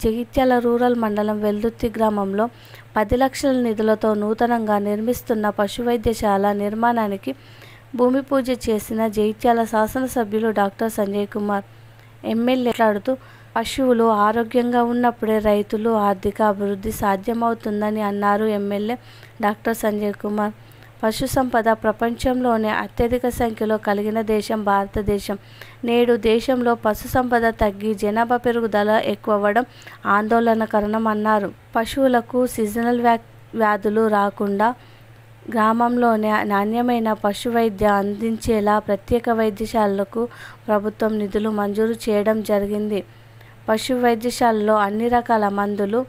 Jagtial rural మండలం వెల్దుర్తి గ్రామంలో 10 లక్షల నిధులతో నూతనంగా నిర్మిస్తున్న పశువైద్యశాల నిర్మాణానికి భూమి పూజ చేసిన జగిత్యాల శాసనసభ్యులు డాక్టర్ సంజయ్ కుమార్. ఎమ్మెల్యే మాట్లాడుతూ పశువులు ఆరోగ్యంగా ఉన్నప్పుడే రైతులు ఆర్థిక అభివృద్ధి సాధ్యమవుతుందని అన్నారు. ఎమ్మెల్యే డాక్టర్ సంజయ్ కుమార్ పశు సంపద ప్రపంచంలోనే అత్యధిక సంఖ్యలో కలిగిన దేశం భారతదేశం. నేడు దేశంలో పశు సంపద తగ్గి జనాభా పెరుగుదల ఎక్కువవడం ఆందోళనకరం అన్నారు. పశువులకు సీజనల్ వ్యాధులు రాకుండా గ్రామంలోనే నాణ్యమైన పశు వైద్యం అందించేలా ప్రత్యేక వైద్యశాలలకు ప్రభుత్వం నిధులు మంజూరు చేయడం జరిగింది. పశు వైద్యశాలలో అన్ని రకాల మందులు,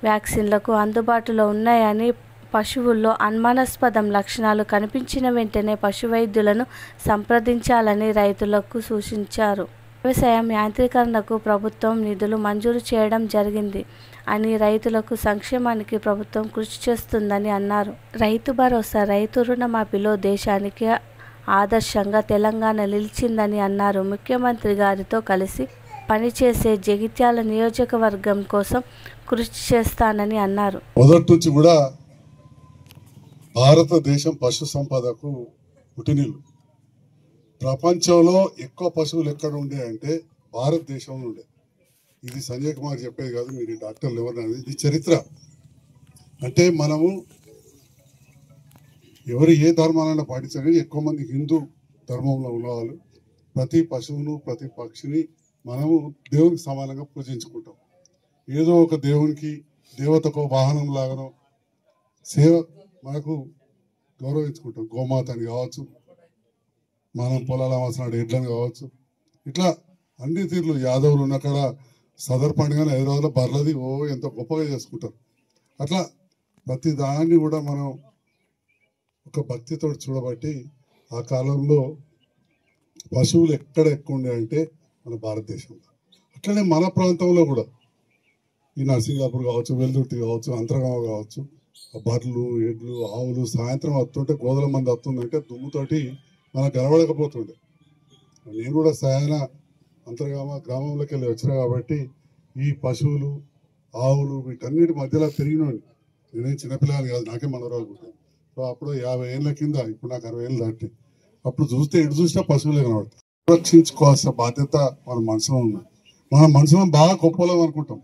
వ్యాక్సిన్లకు అందుబాటులో ఉన్నాయని, పశువుల్లో అనుమానాస్పద లక్షణాలు కనిపించిన వెంటనే పశు వైద్యులను సంప్రదించాలని రైతులకు సూచించారు. వ్యవసాయం యాంత్రీకరణకు ప్రభుత్వం నిధులు మంజూరు చేయడం జరిగింది అని, రైతులకు సంక్షేమానికి ప్రభుత్వం కృషి చేస్తుందని అన్నారు. రైతు భరోసా, రైతు రుణమాఫీలో దేశానికి ఆదర్శంగా తెలంగాణ నిలిచిందని అన్నారు. ముఖ్యమంత్రి గారితో కలిసి పనిచేసే జగిత్యాల నియోజకవర్గం కోసం కృషి చేస్తానని అన్నారు. మొదటి నుంచి కూడా భారతదేశం పశు సంపదకు పుట్టినిల్లు. ప్రపంచంలో ఎక్కువ పశువులు ఎక్కడ ఉండే అంటే భారతదేశంలో ఉండే. ఇది సంజయ్ కుమార్ చెప్పేది కాదు, మీరు డాక్టర్లు ఎవరు, ఇది చరిత్ర. అంటే మనము ఎవరు ఏ ధర్మాలైనా పాటించాలి, ఎక్కువ మంది హిందూ ధర్మంలో ఉన్నవాళ్ళు ప్రతి పశువును ప్రతి పక్షిని మనము దేవునికి సమానంగా పూజించుకుంటాం. ఏదో ఒక దేవునికి దేవతకు వాహనం లాగానో సేవ మనకు గౌరవించుకుంటాం. గోమాతని కావచ్చు, మనం పొలాల అవసరం ఎడ్లని కావచ్చు, ఇట్లా అన్ని తీర్లు యాదవులు ఉన్న కాడ సదర్ పండుగని హైదరాబాద్లో బర్లది ఎంతో గొప్పగా చేసుకుంటారు. అట్లా ప్రతి దాన్ని కూడా మనం ఒక భక్తితో చూడబట్టి ఆ కాలంలో పశువులు ఎక్కడ ఎక్కువ ఉండే అంటే మన భారతదేశంలో. అట్లనే మన ప్రాంతంలో కూడా ఈ నర్సింగాపూర్ కావచ్చు, వెల్దుర్తి కావచ్చు, అంతర్గామ కావచ్చు, బర్రెలు, ఎడ్లు, ఆవులు సాయంత్రం వస్తుంటే గోదల మంది వస్తుందంటే దుమ్ముతోటి మనకు కనబడకపోతుండే. నేను కూడా సాయన అంతర్గామ గ్రామంలోకి వెళ్ళి వచ్చినా కాబట్టి ఈ పశువులు, ఆవులు వీటన్నిటి మధ్యలో పెరిగినోండి. నేనేం చిన్నపిల్లలు కాదు, నాకే మనవరాలు పుట్టాను. సో అప్పుడు 50 ఏళ్ళ కింద, ఇప్పుడు నాకు 60 ఏళ్ళు దాటి, అప్పుడు చూస్తే ఎటు చూసినా పశువులే కనబడతాయి. రక్షించుకోవాల్సిన బాధ్యత మన మనసులో ఉంది. మన మనసులో బాగా గొప్పలం అనుకుంటాం,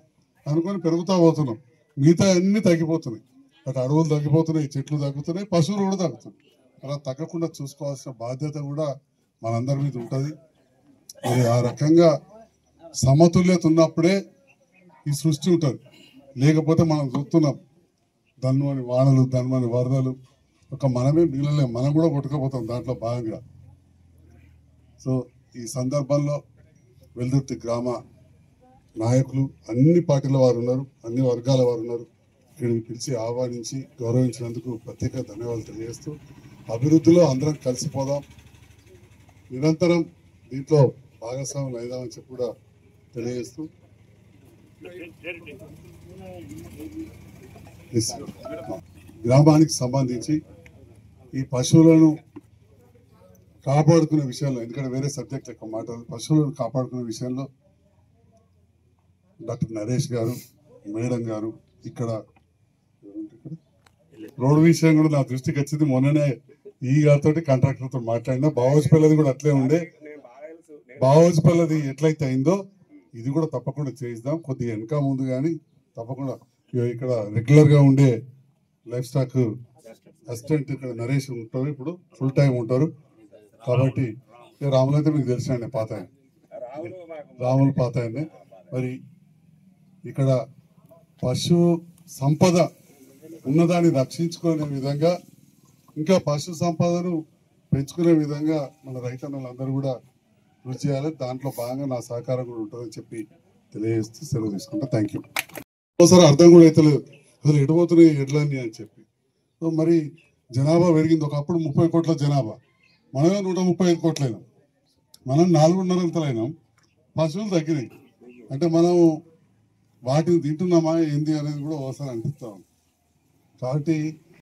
అనుకొని పెరుగుతా పోతున్నాం. మిగతా అన్ని తగ్గిపోతున్నాయి. అటు అడవులు తగ్గిపోతున్నాయి, చెట్లు తగ్గుతున్నాయి, పశువులు కూడా తగ్గుతున్నాయి. అలా తగ్గకుండా చూసుకోవాల్సిన బాధ్యత కూడా మనందరి మీద ఉంటుంది. మరి ఆ రకంగా సమతుల్యత ఉన్నప్పుడే ఈ సృష్టి ఉంటుంది. లేకపోతే మనం చూస్తున్నాం ధన్వని వానలు, ధన్వని వరదలు, ఒక మనమే మిగిలలేం, మనం కూడా కొట్టుకుపోతాం దాంట్లో భాగంగా. సో ఈ సందర్భంలో వెల్దుర్తి గ్రామ నాయకులు, అన్ని పార్టీల వారు ఉన్నారు, అన్ని వర్గాల వారు ఉన్నారు. ఇక్కడికి పిలిచి ఆహ్వానించి గౌరవించినందుకు ప్రత్యేక ధన్యవాదాలు తెలియజేస్తూ, అభివృద్ధిలో అందరం కలిసిపోదాం, నిరంతరం దీంట్లో భాగస్వాములు అయిదామని చెప్పి కూడా తెలియజేస్తూ, గ్రామానికి సంబంధించి ఈ పశువులను కాపాడుకునే విషయంలో, ఎందుకంటే వేరే సబ్జెక్ట్ యొక్క మాట్లాడు, పశువులను కాపాడుకునే విషయంలో డాక్టర్ నరేష్ గారు, మేడం గారు, ఇక్కడ రోడ్డు విషయం కూడా నా దృష్టికి వచ్చింది. మొన్ననే ఈ గారితో కాంట్రాక్టర్తో మాట్లాడినా, బావోజిపల్లది కూడా అట్లే ఉండే. బావోజిపల్లది ఎట్లయితే అయిందో ఇది కూడా తప్పకుండా చేయిద్దాం, కొద్దిగా వెనక ముందు కానీ తప్పకుండా. ఇక్కడ రెగ్యులర్ గా ఉండే లైఫ్ స్టాక్ అసిస్టెంట్ ఇక్కడ నరేష్ ఉంటారు, ఇప్పుడు ఫుల్ టైం ఉంటారు. కాబట్టి రాములు అయితే మీకు తెలిసినండి, పాత ఆయన రాములు పాత ఆయనే. మరి ఇక్కడ పశు సంపద ఉన్నదాన్ని రక్షించుకునే విధంగా, ఇంకా పశు సంపదను పెంచుకునే విధంగా మన రైతన్నలందరూ కూడా కృషి చేయాలి. దాంట్లో భాగంగా నా సహకారం కూడా ఉంటుందని చెప్పి తెలియజేస్తూ సెలవు తీసుకుంటా. Thank you. ఒకసారి అర్థం కూడా అయితే లేదు అసలు ఎడిపోతున్నాయి ఎడ్లన్నీ అని చెప్పి. సో మరి జనాభా పెరిగింది. ఒకప్పుడు 30 కోట్ల జనాభా, మనమే 135 కోట్లైనాం. మనం 4.5 పశువులు తగ్గినాయి. అంటే మనం వాటిని తింటున్నామా ఏంది అనేది కూడా ఒకసారి అనిపిస్తాం. కాబట్టి